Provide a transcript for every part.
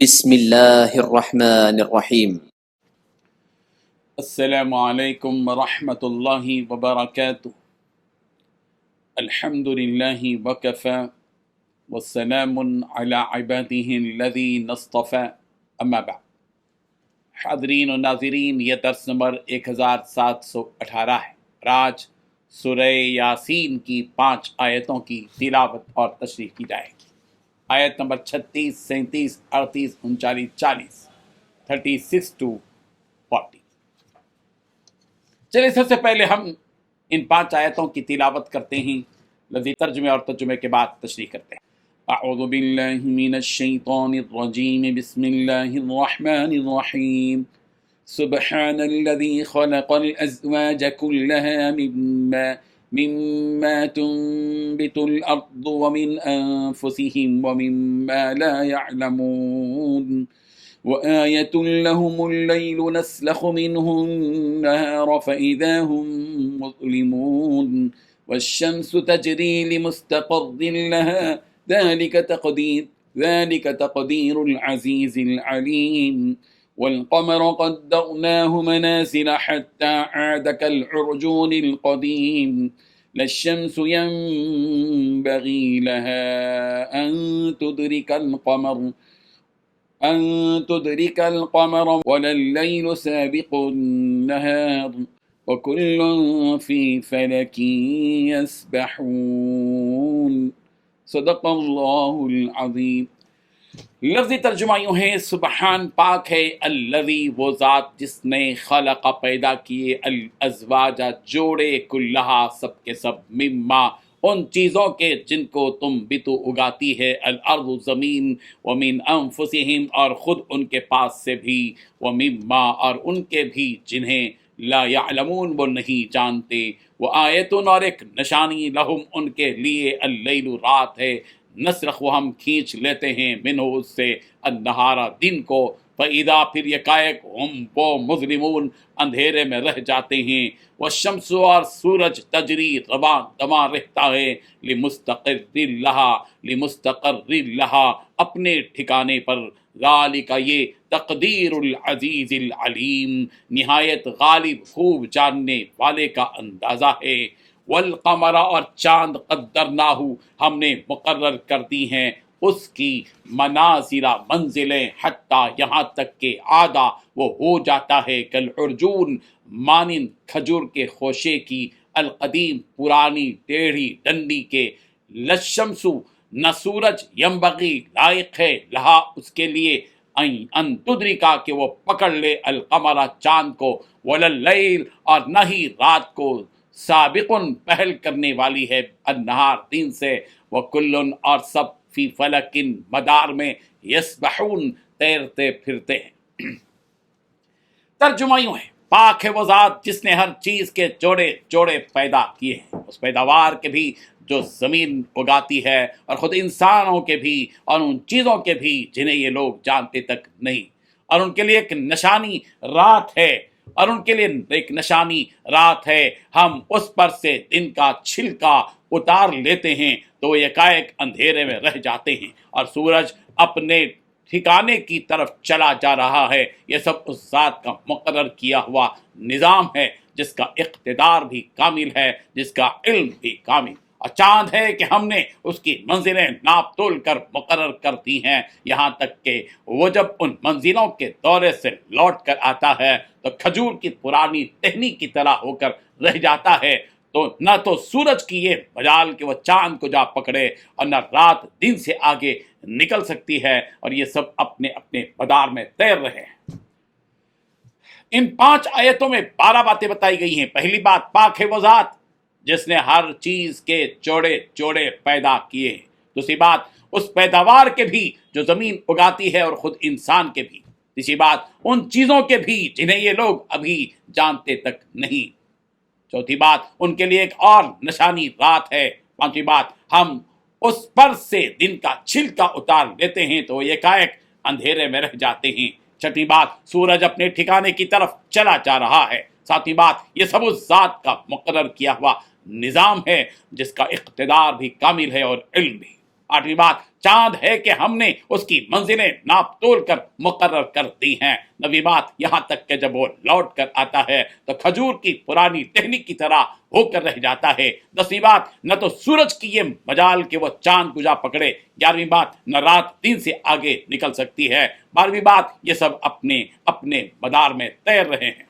بسم اللہ الرحمن الرحیم۔ السلام علیکم ورحمۃ اللہ وبرکاتہ۔ الحمد للہ وکفی والسلام علی عبادہ الذین اصطفی، اما بعد۔ حاضرین و ناظرین، یہ درس نمبر 1718 ہے اور آج سورہ یاسین کی 5 آیتوں کی تلاوت اور تشریح کی جائے گی۔ آیت نمبر 36، 37، 38، 39، 40، 36 to 40۔ چلیے سب سے پہلے ہم ان 5 آیتوں کی تلاوت کرتے ہیں، لفظی ترجمے اور ترجمے کے بعد تشریح کرتے ہیں۔ اعوذ باللہ من الشیطان الرجیم، بسم اللہ الرحمن الرحیم۔ سبحان الذي خلق الازواج كلها مما تنبت الارض ومن انفسهم ومما لا يعلمون وآية لهم الليل نسلخ منه النهار فإذا هم مظلمون والشمس تجري لمستقر لها ذلك تقدير العزيز العليم والقمر قدرناه منازل حتى عاد كالعرجون القديم لا الشمس ينبغي لها أن تدرك القمر ولا الليل سابق النهار وكل في فلك يسبحون۔ صدق اللہ العظیم۔ لفظی ترجمہ یوں ہے، سبحان پاک ہے، الذی وہ ذات جس نے خلق پیدا کیے، الازواج جوڑے، کلہا سب کے سب، مما ان چیزوں کے جن کو تم بتو اگاتی ہے، الارض زمین، ومن انفسہم اور خود ان کے پاس سے بھی، ومما اور ان کے بھی جنہیں لا یعلمون وہ نہیں جانتے، وہ آیتن اور ایک نشانی، لہم ان کے لیے، اللیل رات ہے، نسرخ وہ ہم کھینچ لیتے ہیں، منہ اس سے، النہارا دن کو، فَإِذَا پھر یکایک ہم وہ مظلمون اندھیرے میں رہ جاتے ہیں، والشمس اور سورج تجری رواں دواں رہتا ہے، لمستقر لہا اپنے ٹھکانے پر، ذالک یہ تقدیر العزیز العلیم نہایت غالب خوب جاننے والے کا اندازہ ہے، والقمر اور چاند قدرناہ ہم نے مقرر کر دی ہیں اس کی منازل منزلیں، حتیٰ یہاں تک کہ عادہ وہ ہو جاتا ہے، کالعرجون مانند کھجور کے خوشے کی، القدیم پرانی ٹیڑھی ڈنڈی کے، لشمسو نہ سورج، ینبغی لائق ہے، لہا اس کے لیے، ان تدرکا کہ وہ پکڑ لے، القمر چاند کو، ولللیل اور نہ ہی رات کو، سابقن پہل کرنے والی ہے، النہار دن سے، وکلن اور سب، فی فلکن مدار میں، یسبحون تیرتے پھرتے ہیں۔ ترجمہ یوں ہے، پاک ہے وہ ذات جس نے ہر چیز کے جوڑے جوڑے پیدا کیے ہیں، اس پیداوار کے بھی جو زمین اگاتی ہے، اور خود انسانوں کے بھی، اور ان چیزوں کے بھی جنہیں یہ لوگ جانتے تک نہیں، اور ان کے لیے ایک نشانی رات ہے، اور ان کے لیے ایک نشانی رات ہے، ہم اس پر سے دن کا چھلکا اتار لیتے ہیں تو وہ یکایک اندھیرے میں رہ جاتے ہیں، اور سورج اپنے ٹھکانے کی طرف چلا جا رہا ہے۔ یہ سب اس ذات کا مقرر کیا ہوا نظام ہے جس کا اقتدار بھی کامل ہے، جس کا علم بھی کامل، اور چاند ہے کہ ہم نے اس کی منزلیں ناپ تول کر مقرر کر دی ہیں، یہاں تک کہ وہ جب ان منزلوں کے دورے سے لوٹ کر آتا ہے تو کھجور کی پرانی ٹہنی کی طرح ہو کر رہ جاتا ہے، تو نہ تو سورج کی یہ مجال کہ وہ چاند کو جا پکڑے، اور نہ رات دن سے آگے نکل سکتی ہے، اور یہ سب اپنے اپنے مدار میں تیر رہے ہیں۔ ان 5 آیتوں میں 12 باتیں بتائی گئی ہیں۔ پہلی بات، پاک ہے وہ ذات جس نے ہر چیز کے جوڑے جوڑے پیدا کیے ہیں۔ دوسری بات، اس پیداوار کے بھی جو زمین اگاتی ہے، اور خود انسان کے بھی۔ تیسری بات، ان چیزوں کے بھی جنہیں یہ لوگ ابھی جانتے تک نہیں۔ چوتھی بات، ان کے لیے ایک اور نشانی رات ہے۔ پانچویں بات، ہم اس پر سے دن کا چھلکا اتار لیتے ہیں تو وہ یکایک اندھیرے میں رہ جاتے ہیں۔ چھٹی بات، سورج اپنے ٹھکانے کی طرف چلا جا رہا ہے۔ ساتویں بات، یہ سب اس ذات کا مقرر کیا ہوا نظام ہے جس کا اقتدار بھی کامل ہے اور علم بھی۔ 8ਵੀं बात, चांद है कि हमने उसकी मंजिलें नाप तोल कर मुकर्रर कर दी हैं। 9वीं बात, यहाँ तक कि जब वो लौट कर आता है तो खजूर की पुरानी टहनी की तरह होकर रह जाता है। 10वीं बात, न तो सूरज की ये मजाल कि वो चांद को जा पकड़े। 11वीं बात, न रात दिन से आगे निकल सकती है। 12वीं बात, ये सब अपने अपने मदार में तैर रहे हैं।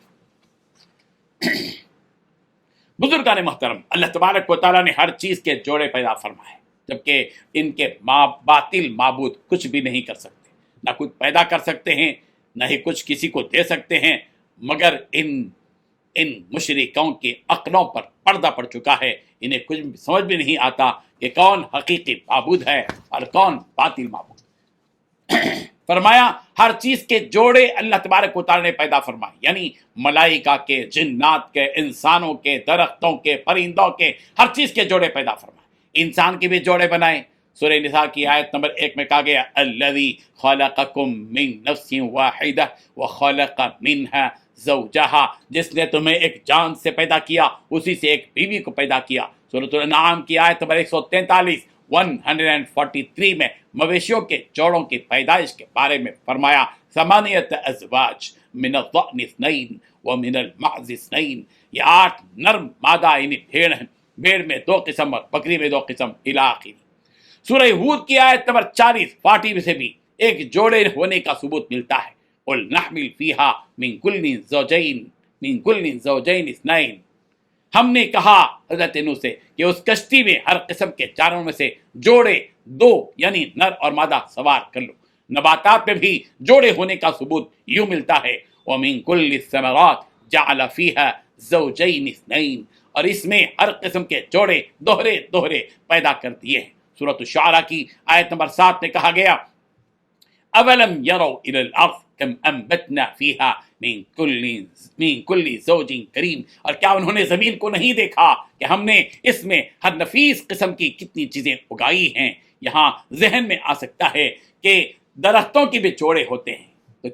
बुजुर्गान मोहतरम, अल्लाह तबारक व तआला ने हर चीज़ के जोड़े पैदा फरमाए, जबकि इनके बातिल माबूद कुछ भी नहीं कर सकते, ना कुछ पैदा कर सकते हैं, न ही कुछ किसी को दे सकते हैं, मगर इन मुशरिकों के अक्लों पर पर्दा पड़ चुका है। इन्हें कुछ समझ भी नहीं आता कि कौन हकीकी माबूद है और कौन बातिल माबूद। फरमाया हर चीज के जोड़े अल्लाह तबारक व तआला ने पैदा फरमाए, यानी मलाइका के, जिन्नात के, इंसानों के, दरख्तों के, परिंदों के, हर चीज के जोड़े पैदा फरमाए। इंसान के भी जोड़े बनाए। सूरह निसा की आयत नंबर 1 में कहा गया, अल्लज़ी खलक़कुम मिन नफ्सिन वाहिदा व खलक़ मिनहा ज़ौजहा, जिसने तुम्हें एक जान से पैदा किया, उसी से एक बीवी को पैदा किया। सूरह अन-नाम की आयत नंबर 143 में मवेशियों के जोड़ों की पैदाइश के बारे में फरमाया, समानियत अज़वाज मिनल ज़अन इस्नैन व मिनल माज़ इस्नैन, ये 8 नर मादा यानी भेड़ में 2 किस्म और बकरी में 2 किस्म इला आखिरी। सूरह हूद की आयत नंबर 40 से भी एक जोड़े होने का सबूत मिलता है। कुल नहमिल फीहा मिन कुल्लिन ज़ौजैन इस्नैन, हमने कहा हज़रत नूह से कि उस कश्ती में हर किस्म के जानवरों में से जोड़े 2 यानी नर और मादा सवार कर लो। नबातात में भी जोड़े होने का सबूत यूं मिलता है, व मिन कुल्लि समरात जअल फीहा ज़ौजैन इस्नैन, और इसमें हर किस्म के जोड़े दोहरे पैदा कर दिए हैं। सूरह शुआरा की आयत नंबर 7 में कहा गया, अवलम यरौ इलल अर्ज़ कम अंबतना फीहा मिन कुल्ली ज़ौजिन करीम, और क्या उन्होंने ज़मीन को नहीं देखा कि हमने इसमें हर नफीस किस्म की कितनी चीज़ें उगाई हैं। यहाँ जहन में आ सकता है कि दरख्तों की भी जोड़े होते हैं, तो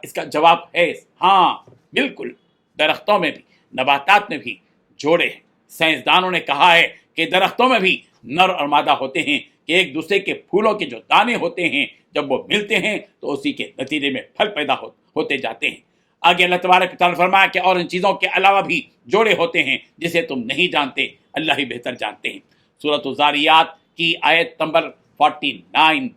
इसका जवाब है हाँ, बिल्कुल, दरख्तों में भी, नबातात में भी जोड़े हैं। साइंसदानों ने कहा है कि दरख्तों में भी नर और मादा होते हैं, कि एक दूसरे के फूलों के जो दाने होते हैं जब वो मिलते हैं तो उसी के नतीजे में फल पैदा होते जाते हैं। आगे अल्लाह तबारक व तआला फरमाया कि और इन चीज़ों के अलावा भी जोड़े होते हैं जिसे तुम नहीं जानते, अल्लाह ही बेहतर जानते हैं। सूरह ज़ारियात की आयत नंबर 49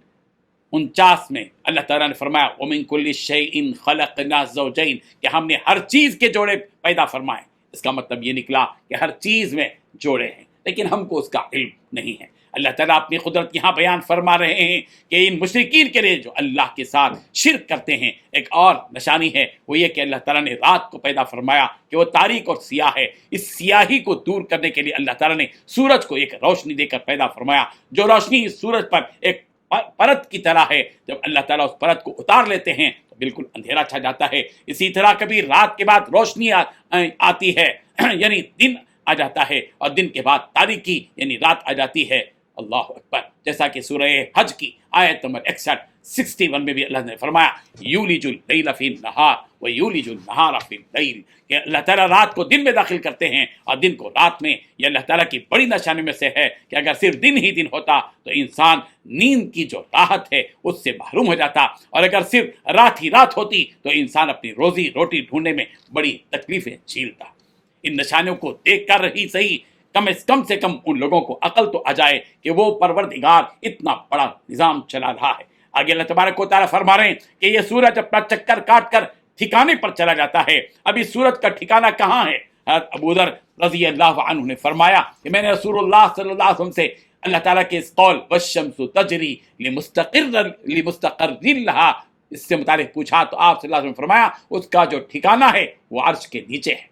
में अल्लाह ताला ने फरमाया, व मिन कुल्लि शैइन खलक़ना ज़ौजैन, कि हमने हर चीज़ के जोड़े पैदा फरमाए। इसका मतलब ये निकला कि हर चीज़ में जोड़े हैं, लेकिन हमको उसका इल्म नहीं है। अल्लाह ताला अपनी कुदरत यहाँ बयान फरमा रहे हैं कि इन मुशरिकीन के लिए जो अल्लाह के साथ शिरक करते हैं, एक और निशानी है, वो ये कि अल्लाह ताला ने रात को पैदा फरमाया कि वो तारीक और सियाह है। इस सियाही को दूर करने के लिए अल्लाह ताला ने सूरज को एक रोशनी देकर पैदा फरमाया, जो रोशनी इस सूरज पर एक परत की तरह है। जब अल्लाह ताला उस परत को उतार लेते हैं तो बिल्कुल अंधेरा छा जाता है। इसी तरह कभी रात के बाद रोशनी आती है, यानी दिन आ जाता है, और दिन के बाद तारीकी यानी रात आ जाती है। अल्लाह अकबर, जैसा कि सूरह हज की आयत नंबर 61 में भी अल्लाह ने फरमाया, यूलिजुल लैल फिन नहार व यूलिजुल नहार फिल लैल, कि अल्लाह ताला रात को दिन में दाखिल करते हैं और दिन को रात में। ये अल्लाह ताला की बड़ी निशानी में से है कि अगर सिर्फ दिन ही दिन होता तो इंसान नींद की जो राहत है उससे महरूम हो जाता, और अगर सिर्फ रात ही रात होती तो इंसान अपनी रोजी रोटी ढूंढने में बड़ी तकलीफें झेलता। इन निशानियों को देख कर ही सही कम से कम उन लोगों को अकल तो आ जाए कि वो परवरदिगार इतना बड़ा निज़ाम चला रहा है। आगे अल्लाह तबारक व तआला फरमा रहे हैं कि ये सूरज अपना चक्कर काट कर ठिकाने पर चला जाता है। अभी सूरज का ठिकाना कहाँ है? हज़रत अबू दर रज़ी अल्लाह अन्हु ने फरमाया कि मैंने रसूलुल्लाह सल्लल्लाहु अलैहि वसल्लम से अल्लाह ताला के इस कौल वश्शम्सु तजरी लिमुस्तक़र्रिन लहा, इससे मुतालिक पूछा तो आप सल्लल्लाहु अलैहि वसल्लम फरमाया उसका जो ठिकाना है वो अर्श के नीचे है।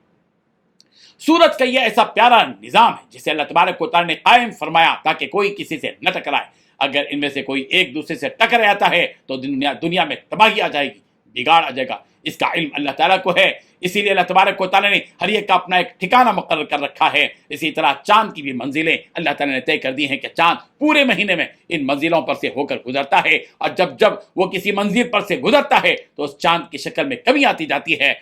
सूरज का यह ऐसा प्यारा निज़ाम है जिसे अल्लाह तबारक व तआला ने कायम फरमाया ताकि कोई किसी से न टकराए। अगर इनमें से कोई एक दूसरे से टकरा जाता है तो दुनिया में तबाही आ जाएगी, बिगाड़ आ जाएगा। इसका इल्म अल्लाह ताला को है, इसीलिए अल्लाह तबारक व तआला ने हर एक का अपना एक ठिकाना मुकर्रर कर रखा है। इसी तरह चांद की भी मंजिलें अल्लाह ताला ने तय कर दी हैं कि चांद पूरे महीने में इन मंजिलों पर से होकर गुजरता है, और जब वो किसी मंजिल पर से गुजरता है तो उस चांद की शक्ल में कमी आती जाती है।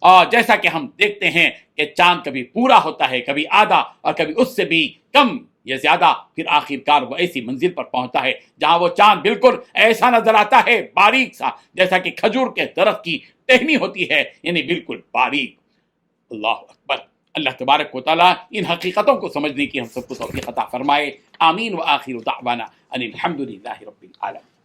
और जैसा कि हम देखते हैं कि चांद कभी पूरा होता है, कभी आधा, और कभी उससे भी कम یہ زیادہ پھر آخر کار وہ ایسی منزل پر پہنچتا ہے جہاں وہ چاند بالکل ایسا نظر آتا ہے، باریک سا، جیسا کہ کھجور کے درخت کی ٹہنی ہوتی ہے، یعنی بالکل باریک۔ اللہ اکبر۔ اللہ تبارک و تعالیٰ ان حقیقتوں کو سمجھنے کی ہم سب کو توفیق عطا فرمائے۔ آمین۔ وآخر دعوانا ان الحمد للہ رب العالمین۔